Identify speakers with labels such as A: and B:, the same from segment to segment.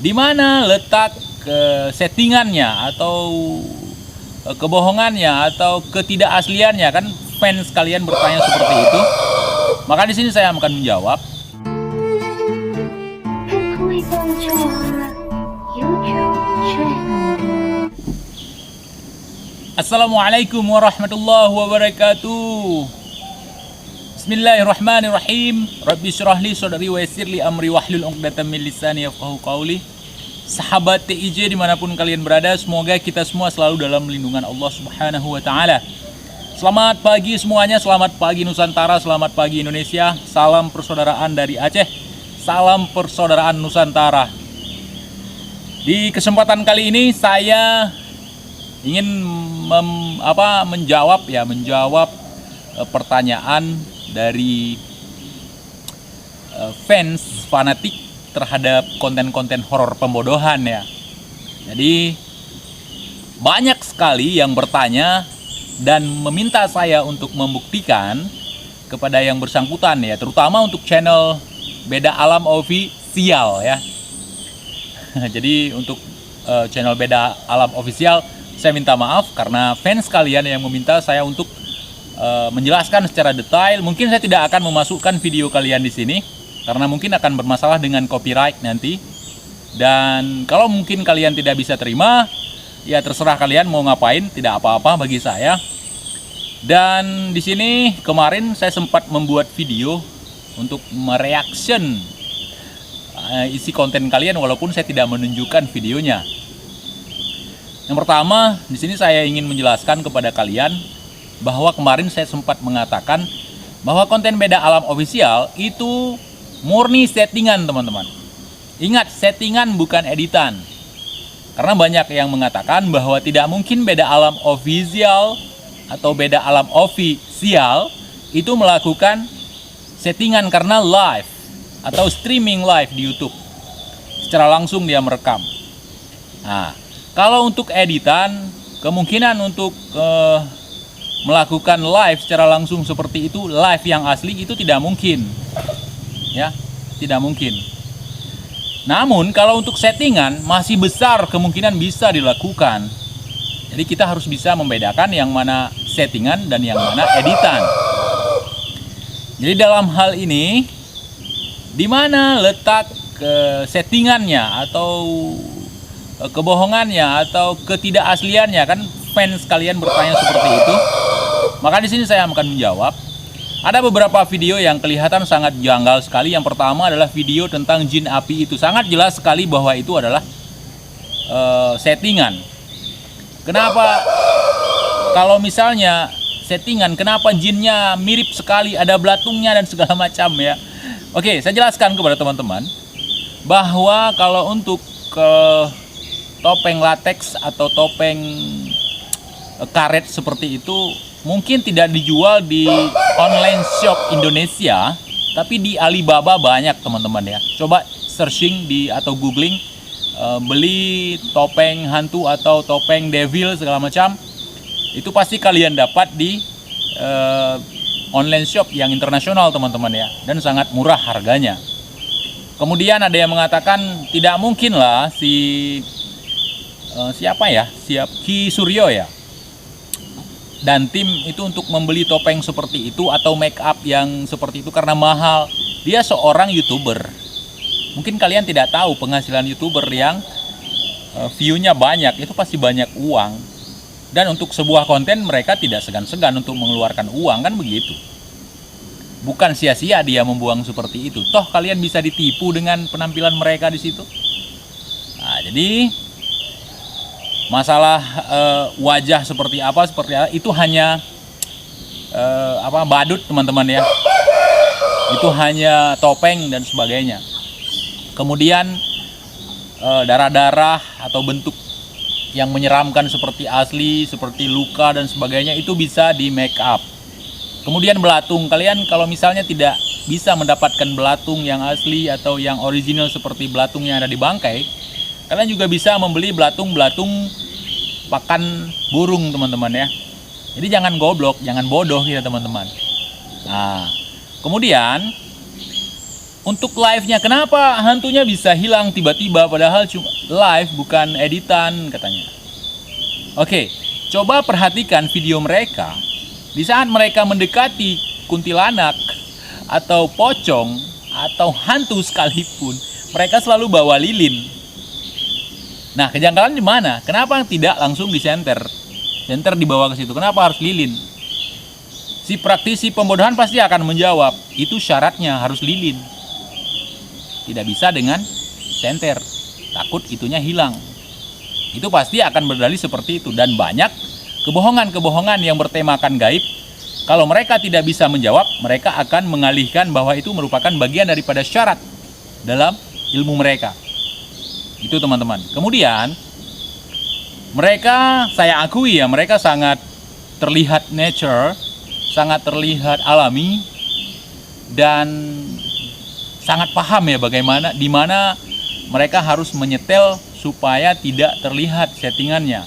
A: Di mana letak settingannya atau kebohongannya atau ketidakasliannya, kan fans kalian bertanya seperti itu. Maka di sini saya akan menjawab. Assalamualaikum warahmatullahi wabarakatuh. Bismillahirrahmanirrahim. Rabbi syrah li sadri wa yassir li amri wahlul 'uqdatam min lisani yafqahu qawli. Sahabat TIJ dimanapun kalian berada, semoga kita semua selalu dalam lindungan Allah Subhanahu wa Ta'ala. Selamat pagi semuanya, selamat pagi Nusantara, selamat pagi Indonesia. Salam persaudaraan dari Aceh, salam persaudaraan Nusantara. Di kesempatan kali ini saya ingin menjawab pertanyaan dari fans fanatik terhadap konten-konten horor pembodohan ya. Jadi banyak sekali yang bertanya dan meminta saya untuk membuktikan kepada yang bersangkutan ya, terutama untuk channel Beda Alam Official ya. Jadi untuk channel Beda Alam Official saya minta maaf karena fans kalian yang meminta saya untuk menjelaskan secara detail. Mungkin saya tidak akan memasukkan video kalian di sini karena mungkin akan bermasalah dengan copyright nanti. Dan kalau mungkin kalian tidak bisa terima, ya terserah kalian mau ngapain, tidak apa-apa bagi saya. Dan di sini kemarin saya sempat membuat video untuk mereaction isi konten kalian walaupun saya tidak menunjukkan videonya. Yang pertama, di sini saya ingin menjelaskan kepada kalian bahwa kemarin saya sempat mengatakan bahwa konten Beda Alam Official itu murni settingan, teman-teman. Ingat, settingan bukan editan. Karena banyak yang mengatakan bahwa tidak mungkin Beda Alam Official atau Beda Alam Official itu melakukan settingan karena live atau streaming live di YouTube. Secara langsung dia merekam. Nah, kalau untuk editan, kemungkinan untuk melakukan live secara langsung seperti itu, live yang asli itu tidak mungkin. Ya, tidak mungkin. Namun kalau untuk settingan masih besar kemungkinan bisa dilakukan. Jadi kita harus bisa membedakan yang mana settingan dan yang mana editan. Jadi dalam hal ini, di mana letak settingannya atau kebohongannya atau ketidakasliannya, kan fans kalian bertanya seperti itu. Maka di sini saya akan menjawab. Ada beberapa video yang kelihatan sangat janggal sekali. Yang pertama adalah video tentang jin api itu. Sangat jelas sekali bahwa itu adalah settingan. Kenapa? Kalau misalnya settingan, kenapa jinnya mirip sekali, ada belatungnya dan segala macam ya. Oke, saya jelaskan kepada teman-teman bahwa kalau untuk topeng latex atau topeng karet seperti itu mungkin tidak dijual di online shop Indonesia, tapi di Alibaba banyak, teman-teman ya. Coba searching atau googling beli topeng hantu atau topeng devil segala macam, itu pasti kalian dapat di online shop yang internasional, teman-teman ya, dan sangat murah harganya. Kemudian ada yang mengatakan tidak mungkin lah Ki Suryo ya dan tim itu untuk membeli topeng seperti itu atau make up yang seperti itu karena mahal. Dia seorang YouTuber. Mungkin kalian tidak tahu penghasilan YouTuber yang view-nya banyak itu pasti banyak uang. Dan untuk sebuah konten mereka tidak segan-segan untuk mengeluarkan uang, kan begitu. Bukan sia-sia dia membuang seperti itu. Toh kalian bisa ditipu dengan penampilan mereka di situ. Nah, jadi masalah wajah seperti apa itu hanya badut, teman-teman ya. Itu hanya topeng dan sebagainya. Kemudian darah-darah atau bentuk yang menyeramkan seperti asli, seperti luka dan sebagainya itu bisa di make up. Kemudian belatung, kalian kalau misalnya tidak bisa mendapatkan belatung yang asli atau yang original seperti belatung yang ada di bangkai, kalian juga bisa membeli belatung-belatung pakan burung, teman-teman ya. Jadi jangan goblok, jangan bodoh ya teman-teman. Nah, kemudian untuk live-nya, kenapa hantunya bisa hilang tiba-tiba padahal cuma live bukan editan katanya. Oke, coba perhatikan video mereka. Di saat mereka mendekati kuntilanak atau pocong atau hantu sekalipun, mereka selalu bawa lilin. Nah, kejanggalan di mana? Kenapa tidak langsung disenter? Senter dibawa ke situ. Kenapa harus lilin? Si praktisi pembodohan pasti akan menjawab, itu syaratnya harus lilin. Tidak bisa dengan senter, takut itunya hilang. Itu pasti akan berdalih seperti itu. Dan banyak kebohongan-kebohongan yang bertemakan gaib. Kalau mereka tidak bisa menjawab, mereka akan mengalihkan bahwa itu merupakan bagian daripada syarat dalam ilmu mereka. Itu teman-teman. Kemudian mereka, saya akui ya, mereka sangat terlihat nature, sangat terlihat alami, dan sangat paham ya bagaimana, di mana mereka harus menyetel supaya tidak terlihat settingannya.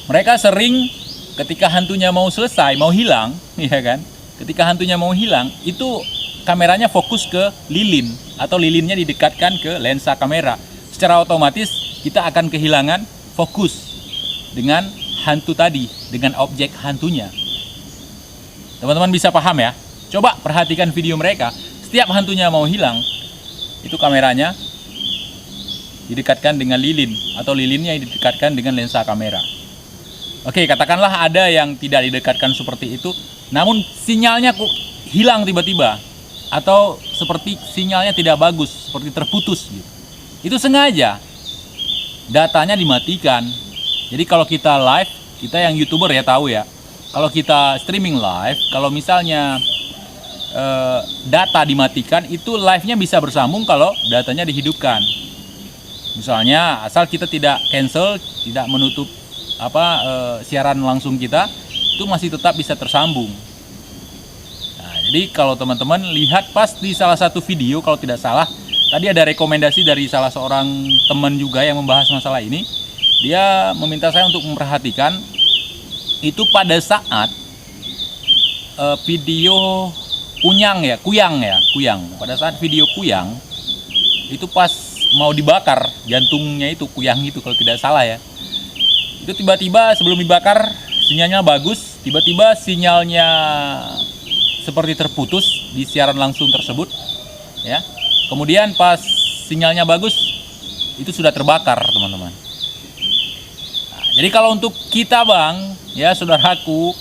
A: Mereka sering ketika hantunya mau selesai, mau hilang, ya kan? Ketika hantunya mau hilang, itu kameranya fokus ke lilin atau lilinnya didekatkan ke lensa kamera. Secara otomatis kita akan kehilangan fokus dengan hantu tadi, dengan objek hantunya. Teman-teman bisa paham ya? Coba perhatikan video mereka. Setiap hantunya mau hilang, itu kameranya didekatkan dengan lilin atau lilinnya didekatkan dengan lensa kamera. Oke, katakanlah ada yang tidak didekatkan seperti itu, namun sinyalnya hilang tiba-tiba, atau seperti sinyalnya tidak bagus, seperti terputus gitu. Itu sengaja datanya dimatikan. Jadi kalau kita live, kita yang YouTuber ya tahu ya, kalau kita streaming live, kalau misalnya data dimatikan, itu live-nya bisa bersambung kalau datanya dihidupkan. Misalnya asal kita tidak cancel, tidak menutup siaran langsung kita, itu masih tetap bisa tersambung. Nah, jadi kalau teman-teman lihat pas di salah satu video, kalau tidak salah tadi ada rekomendasi dari salah seorang teman juga yang membahas masalah ini. Dia meminta saya untuk memperhatikan itu pada saat video kuyang. Pada saat video kuyang, itu pas mau dibakar jantungnya itu, kuyang itu kalau tidak salah ya. Itu tiba-tiba sebelum dibakar sinyalnya bagus, tiba-tiba sinyalnya seperti terputus di siaran langsung tersebut ya. Kemudian pas sinyalnya bagus, itu sudah terbakar teman-teman. Nah, jadi kalau untuk kita bang, ya saudaraku,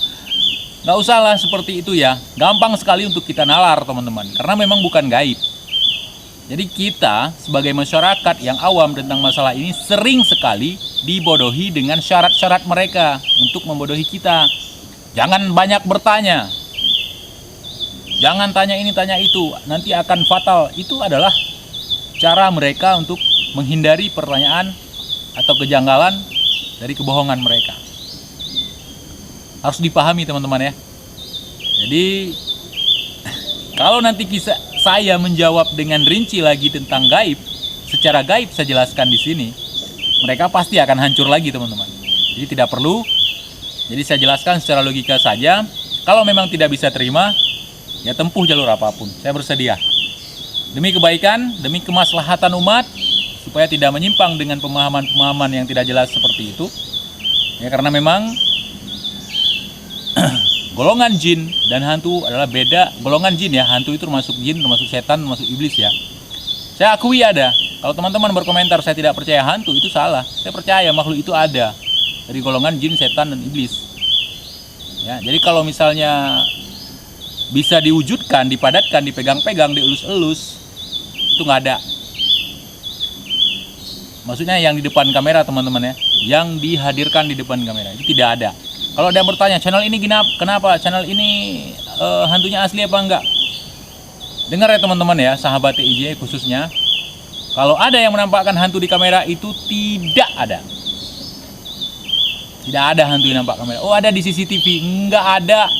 A: nggak usahlah seperti itu ya. Gampang sekali untuk kita nalar teman-teman, karena memang bukan gaib. Jadi kita sebagai masyarakat yang awam tentang masalah ini sering sekali dibodohi dengan syarat-syarat mereka untuk membodohi kita. Jangan banyak bertanya. Jangan tanya ini, tanya itu, nanti akan fatal. Itu adalah cara mereka untuk menghindari pertanyaan atau kejanggalan dari kebohongan mereka. Harus dipahami teman-teman ya. Jadi kalau nanti saya menjawab dengan rinci lagi tentang gaib, secara gaib saya jelaskan di sini, mereka pasti akan hancur lagi teman-teman. Jadi tidak perlu. Jadi saya jelaskan secara logika saja. Kalau memang tidak bisa terima, ya tempuh jalur apapun. Saya bersedia. Demi kebaikan, demi kemaslahatan umat, supaya tidak menyimpang dengan pemahaman-pemahaman yang tidak jelas seperti itu. Ya karena memang golongan jin dan hantu adalah beda. Golongan jin ya, hantu itu termasuk jin, termasuk setan, termasuk iblis ya. Saya akui ada. Kalau teman-teman berkomentar saya tidak percaya hantu, itu salah. Saya percaya makhluk itu ada. Dari golongan jin, setan, dan iblis. Ya, jadi kalau misalnya bisa diwujudkan, dipadatkan, dipegang-pegang, dielus-elus, itu nggak ada. Maksudnya yang di depan kamera teman-teman ya, yang dihadirkan di depan kamera, itu tidak ada. Kalau ada yang bertanya, channel ini kenapa? Channel ini hantunya asli apa enggak? Dengar ya teman-teman ya, sahabat TIJ khususnya. Kalau ada yang menampakkan hantu di kamera, itu tidak ada. Tidak ada hantu yang nampak kamera. Oh ada di CCTV, enggak ada.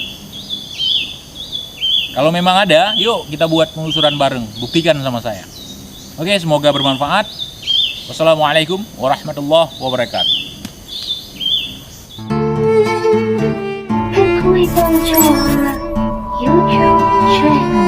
A: Kalau memang ada, yuk kita buat penelusuran bareng. Buktikan sama saya. Oke, semoga bermanfaat. Wassalamualaikum warahmatullahi wabarakatuh.
B: Hickory Dojo YouTube channel.